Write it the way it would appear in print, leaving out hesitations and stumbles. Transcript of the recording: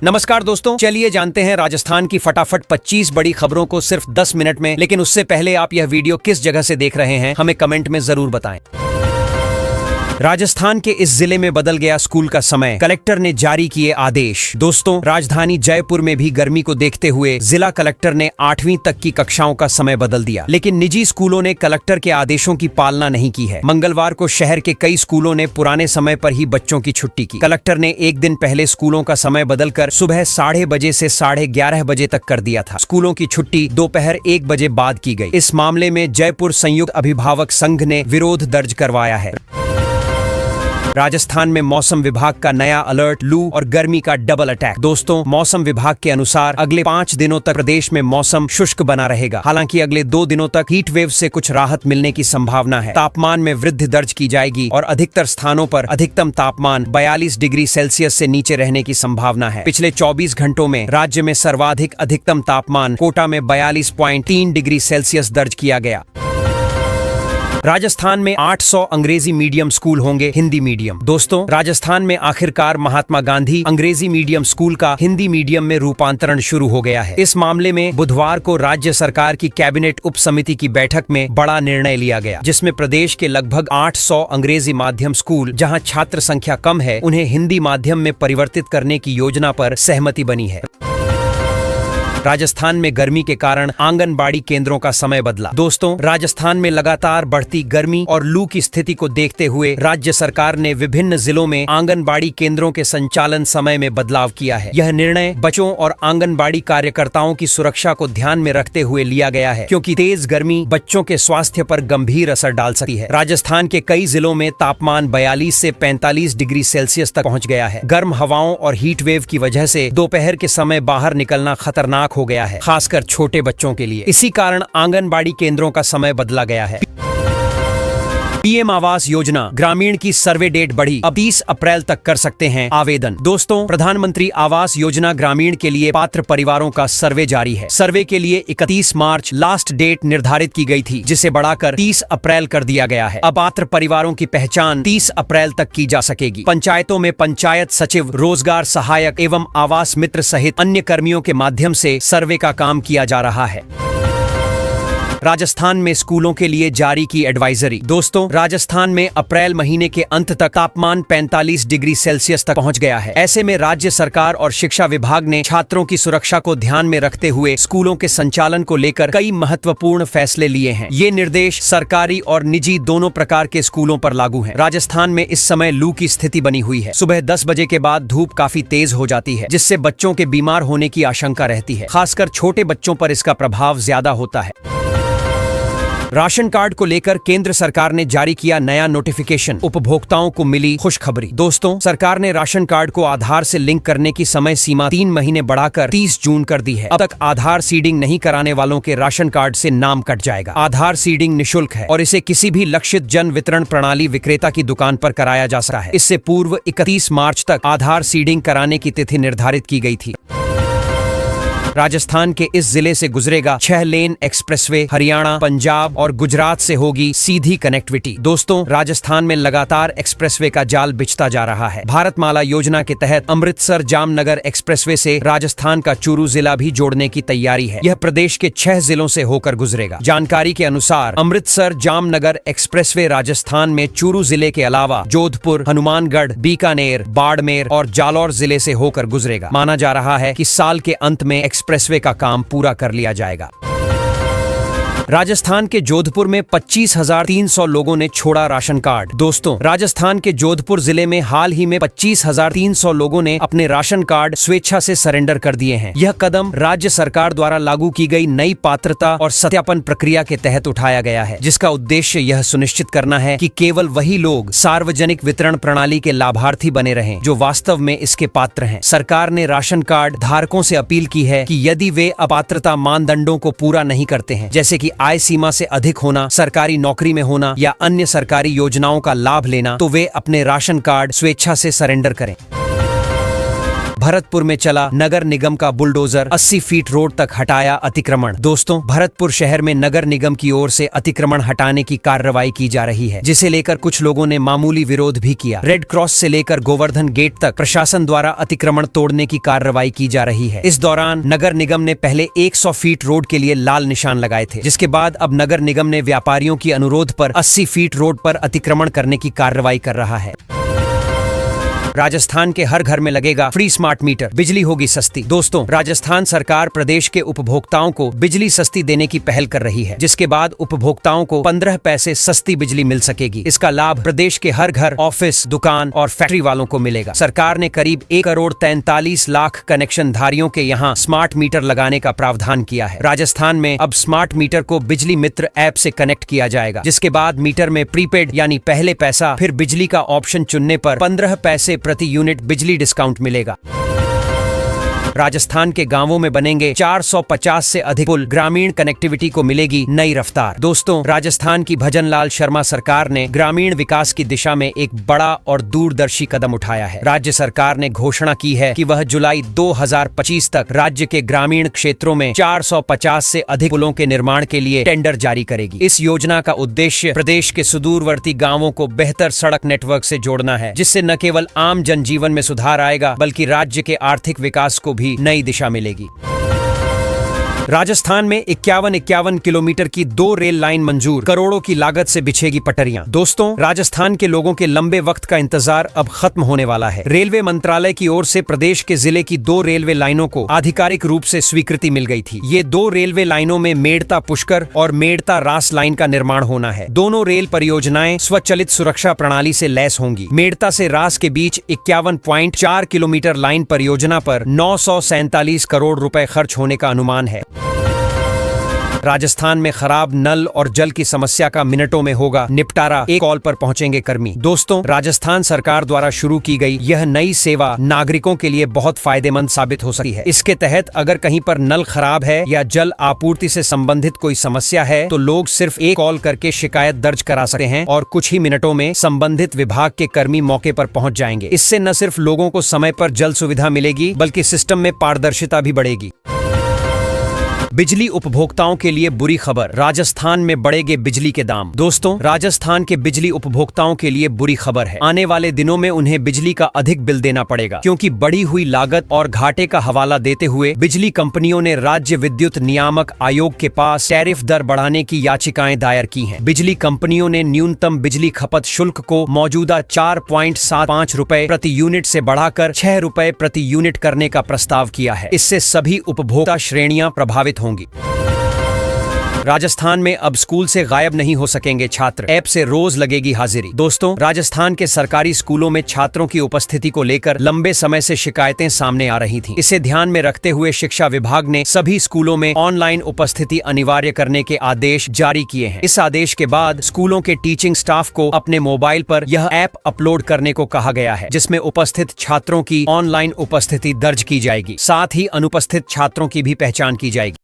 नमस्कार दोस्तों, चलिए जानते हैं राजस्थान की फटाफट 25 बड़ी खबरों को सिर्फ 10 मिनट में। लेकिन उससे पहले आप यह वीडियो किस जगह से देख रहे हैं हमें कमेंट में जरूर बताएं। राजस्थान के इस जिले में बदल गया स्कूल का समय, कलेक्टर ने जारी किए आदेश। दोस्तों, राजधानी जयपुर में भी गर्मी को देखते हुए जिला कलेक्टर ने 8वीं तक की कक्षाओं का समय बदल दिया। लेकिन निजी स्कूलों ने कलेक्टर के आदेशों की पालना नहीं की है। मंगलवार को शहर के कई स्कूलों ने पुराने समय पर ही बच्चों की छुट्टी की। कलेक्टर ने एक दिन पहले स्कूलों का समय बदलकर सुबह 11:30 बजे से 11:30 बजे तक कर दिया था। स्कूलों की छुट्टी दोपहर 1 बजे बाद की गई। इस मामले में जयपुर संयुक्त अभिभावक संघ ने विरोध दर्ज करवाया है। राजस्थान में मौसम विभाग का नया अलर्ट, लू और गर्मी का डबल अटैक। दोस्तों, मौसम विभाग के अनुसार अगले 5 दिनों तक प्रदेश में मौसम शुष्क बना रहेगा। हालांकि अगले 2 दिनों तक हीट वेव से कुछ राहत मिलने की संभावना है। तापमान में वृद्धि दर्ज की जाएगी और अधिकतर स्थानों पर अधिकतम तापमान 42 डिग्री सेल्सियस से नीचे रहने की संभावना है। पिछले 24 घंटों में राज्य में सर्वाधिक अधिकतम तापमान कोटा में 42.3 डिग्री सेल्सियस दर्ज किया गया। राजस्थान में 800 अंग्रेजी मीडियम स्कूल होंगे हिंदी मीडियम। दोस्तों, राजस्थान में आखिरकार महात्मा गांधी अंग्रेजी मीडियम स्कूल का हिंदी मीडियम में रूपांतरण शुरू हो गया है। इस मामले में बुधवार को राज्य सरकार की कैबिनेट उप समिति की बैठक में बड़ा निर्णय लिया गया, जिसमें प्रदेश के लगभग 800 अंग्रेजी माध्यम स्कूल जहां छात्र संख्या कम है उन्हें हिंदी माध्यम में परिवर्तित करने की योजना पर सहमति बनी है। राजस्थान में गर्मी के कारण आंगनबाड़ी केंद्रों का समय बदला। दोस्तों, राजस्थान में लगातार बढ़ती गर्मी और लू की स्थिति को देखते हुए राज्य सरकार ने विभिन्न जिलों में आंगनबाड़ी केंद्रों के संचालन समय में बदलाव किया है। यह निर्णय बच्चों और आंगनबाड़ी कार्यकर्ताओं की सुरक्षा को ध्यान में रखते हुए लिया गया है, क्योंकि तेज गर्मी बच्चों के स्वास्थ्य पर गंभीर असर डाल सकती है। राजस्थान के कई जिलों में तापमान 42 से 45 डिग्री सेल्सियस तक पहुँच गया है। गर्म हवाओं और हीट वेव की वजह से दोपहर के समय बाहर निकलना खतरनाक हो गया है, खासकर छोटे बच्चों के लिए। इसी कारण आंगनबाड़ी केंद्रों का समय बदला गया है। पीएम आवास योजना ग्रामीण की सर्वे डेट बढ़ी, अब 30 अप्रैल तक कर सकते हैं आवेदन। दोस्तों, प्रधानमंत्री आवास योजना ग्रामीण के लिए पात्र परिवारों का सर्वे जारी है। सर्वे के लिए 31 मार्च लास्ट डेट निर्धारित की गई थी, जिसे बढ़ाकर 30 अप्रैल कर दिया गया है। अब पात्र परिवारों की पहचान 30 अप्रैल तक की जा सकेगी। पंचायतों में पंचायत सचिव, रोजगार सहायक एवं आवास मित्र सहित अन्य कर्मियों के माध्यम से सर्वे का काम किया जा रहा है। राजस्थान में स्कूलों के लिए जारी की एडवाइजरी। दोस्तों, राजस्थान में अप्रैल महीने के अंत तक तापमान 45 डिग्री सेल्सियस तक पहुंच गया है। ऐसे में राज्य सरकार और शिक्षा विभाग ने छात्रों की सुरक्षा को ध्यान में रखते हुए स्कूलों के संचालन को लेकर कई महत्वपूर्ण फैसले लिए हैं। ये निर्देश सरकारी और निजी दोनों प्रकार के स्कूलों पर लागू हैं। राजस्थान में इस समय लू की स्थिति बनी हुई है। सुबह 10 बजे के बाद धूप काफी तेज हो जाती है, जिससे बच्चों के बीमार होने की आशंका रहती है। खासकर छोटे बच्चों पर इसका प्रभाव ज्यादा होता है। राशन कार्ड को लेकर केंद्र सरकार ने जारी किया नया नोटिफिकेशन, उपभोक्ताओं को मिली खुशखबरी। दोस्तों, सरकार ने राशन कार्ड को आधार से लिंक करने की समय सीमा 3 महीने बढ़ाकर 30 जून कर दी है। अब तक आधार सीडिंग नहीं कराने वालों के राशन कार्ड से नाम कट जाएगा। आधार सीडिंग निःशुल्क है और इसे किसी भी लक्षित जन वितरण प्रणाली विक्रेता की दुकान पर कराया जा सकता है। इससे पूर्व 31 मार्च तक आधार सीडिंग कराने की तिथि निर्धारित की गई थी। राजस्थान के इस जिले से गुजरेगा 6 लेन एक्सप्रेसवे। हरियाणा, पंजाब और गुजरात से होगी सीधी कनेक्टिविटी। दोस्तों, राजस्थान में लगातार एक्सप्रेसवे का जाल बिछता जा रहा है। भारतमाला योजना के तहत अमृतसर जामनगर एक्सप्रेसवे से राजस्थान का चूरू जिला भी जोड़ने की तैयारी है। यह प्रदेश के 6 जिलों से होकर गुजरेगा। जानकारी के अनुसार अमृतसर जामनगर एक्सप्रेसवे राजस्थान में चूरू जिले के अलावा जोधपुर, हनुमानगढ़, बीकानेर, बाड़मेर और जालौर जिले से होकर गुजरेगा। माना जा रहा है कि साल के अंत में एक्सप्रेसवे का काम पूरा कर लिया जाएगा। राजस्थान के जोधपुर में 25,300 लोगों ने छोड़ा राशन कार्ड। दोस्तों, राजस्थान के जोधपुर जिले में हाल ही में 25,300 लोगों ने अपने राशन कार्ड स्वेच्छा से सरेंडर कर दिए हैं। यह कदम राज्य सरकार द्वारा लागू की गई नई पात्रता और सत्यापन प्रक्रिया के तहत उठाया गया है, जिसका उद्देश्य यह सुनिश्चित करना है कि केवल वही लोग सार्वजनिक वितरण प्रणाली के लाभार्थी बने रहें जो वास्तव में इसके पात्र हैं। सरकार ने राशन कार्ड धारकों से अपील की है कि यदि वे अपात्रता मानदंडों को पूरा नहीं करते हैं, जैसे कि आय सीमा से अधिक होना, सरकारी नौकरी में होना या अन्य सरकारी योजनाओं का लाभ लेना, तो वे अपने राशन कार्ड स्वेच्छा से सरेंडर करें। भरतपुर में चला नगर निगम का बुलडोजर, 80 फीट रोड तक हटाया अतिक्रमण। दोस्तों, भरतपुर शहर में नगर निगम की ओर से अतिक्रमण हटाने की कार्रवाई की जा रही है, जिसे लेकर कुछ लोगों ने मामूली विरोध भी किया। रेड क्रॉस से लेकर गोवर्धन गेट तक प्रशासन द्वारा अतिक्रमण तोड़ने की कार्रवाई की जा रही है। इस दौरान नगर निगम ने पहले 100 फीट रोड के लिए लाल निशान लगाए थे, जिसके बाद अब नगर निगम ने व्यापारियों की अनुरोध पर 80 फीट रोड पर अतिक्रमण करने की कार्रवाई कर रहा है। राजस्थान के हर घर में लगेगा फ्री स्मार्ट मीटर, बिजली होगी सस्ती। दोस्तों, राजस्थान सरकार प्रदेश के उपभोक्ताओं को बिजली सस्ती देने की पहल कर रही है, जिसके बाद उपभोक्ताओं को 15 पैसे सस्ती बिजली मिल सकेगी। इसका लाभ प्रदेश के हर घर, ऑफिस, दुकान और फैक्ट्री वालों को मिलेगा। सरकार ने करीब 1,43,00,000 कनेक्शन धारियों के यहाँ स्मार्ट मीटर लगाने का प्रावधान किया है। राजस्थान में अब स्मार्ट मीटर को बिजली मित्र ऐप से कनेक्ट किया जाएगा, जिसके बाद मीटर में प्रीपेड यानी पहले पैसा फिर बिजली का ऑप्शन चुनने पर 15 पैसे प्रति यूनिट बिजली डिस्काउंट मिलेगा। राजस्थान के गांवों में बनेंगे 450 से अधिक पुल, ग्रामीण कनेक्टिविटी को मिलेगी नई रफ्तार। दोस्तों, राजस्थान की भजनलाल शर्मा सरकार ने ग्रामीण विकास की दिशा में एक बड़ा और दूरदर्शी कदम उठाया है। राज्य सरकार ने घोषणा की है कि वह जुलाई 2025 तक राज्य के ग्रामीण क्षेत्रों में 450 से अधिक पुलों के निर्माण के लिए टेंडर जारी करेगी। इस योजना का उद्देश्य प्रदेश के सुदूरवर्ती गाँवों को बेहतर सड़क नेटवर्क से जोड़ना है, जिससे न केवल आम जनजीवन में सुधार आएगा बल्कि राज्य के आर्थिक विकास को भी नई दिशा मिलेगी। राजस्थान में 51 किलोमीटर की 2 रेल लाइन मंजूर, करोड़ों की लागत से बिछेगी पटरियां। दोस्तों, राजस्थान के लोगों के लंबे वक्त का इंतजार अब खत्म होने वाला है। रेलवे मंत्रालय की ओर से प्रदेश के जिले की 2 रेलवे लाइनों को आधिकारिक रूप से स्वीकृति मिल गई थी। ये 2 रेलवे लाइनों में मेड़ता पुष्कर और मेड़ता रास लाइन का निर्माण होना है। दोनों रेल परियोजनाएं स्वचालित सुरक्षा प्रणाली से लैस होंगी। मेड़ता से रास के बीच 51.4 किलोमीटर लाइन परियोजना पर 947 करोड़ रुपए खर्च होने का अनुमान है। राजस्थान में खराब नल और जल की समस्या का मिनटों में होगा निपटारा, एक कॉल पर पहुंचेंगे कर्मी। दोस्तों, राजस्थान सरकार द्वारा शुरू की गई यह नई सेवा नागरिकों के लिए बहुत फायदेमंद साबित हो सकती है। इसके तहत अगर कहीं पर नल खराब है या जल आपूर्ति से संबंधित कोई समस्या है तो लोग सिर्फ एक कॉल करके शिकायत दर्ज करा सकते हैं और कुछ ही मिनटों में संबंधित विभाग के कर्मी मौके पर पहुंच जाएंगे। इससे न सिर्फ लोगों को समय पर जल सुविधा मिलेगी बल्कि सिस्टम में पारदर्शिता भी बढ़ेगी। बिजली उपभोक्ताओं के लिए बुरी खबर, राजस्थान में बढ़ेंगे बिजली के दाम। दोस्तों, राजस्थान के बिजली उपभोक्ताओं के लिए बुरी खबर है। आने वाले दिनों में उन्हें बिजली का अधिक बिल देना पड़ेगा, क्योंकि बढ़ी हुई लागत और घाटे का हवाला देते हुए बिजली कंपनियों ने राज्य विद्युत नियामक आयोग के पास टैरिफ दर बढ़ाने की याचिकाएं दायर की हैं। बिजली कंपनियों ने न्यूनतम बिजली खपत शुल्क को मौजूदा 4.75 रुपए प्रति यूनिट से बढ़ाकर 6 रुपए प्रति यूनिट करने का प्रस्ताव किया है। इससे सभी उपभोक्ता श्रेणियां प्रभावित होंगी। राजस्थान में अब स्कूल से गायब नहीं हो सकेंगे छात्र, ऐप से रोज लगेगी हाजिरी। दोस्तों, राजस्थान के सरकारी स्कूलों में छात्रों की उपस्थिति को लेकर लंबे समय से शिकायतें सामने आ रही थीं। इसे ध्यान में रखते हुए शिक्षा विभाग ने सभी स्कूलों में ऑनलाइन उपस्थिति अनिवार्य करने के आदेश जारी किए हैं। इस आदेश के बाद स्कूलों के टीचिंग स्टाफ को अपने मोबाइल पर यह ऐप अपलोड करने को कहा गया है, जिसमें उपस्थित छात्रों की ऑनलाइन उपस्थिति दर्ज की जाएगी। साथ ही अनुपस्थित छात्रों की भी पहचान की जाएगी।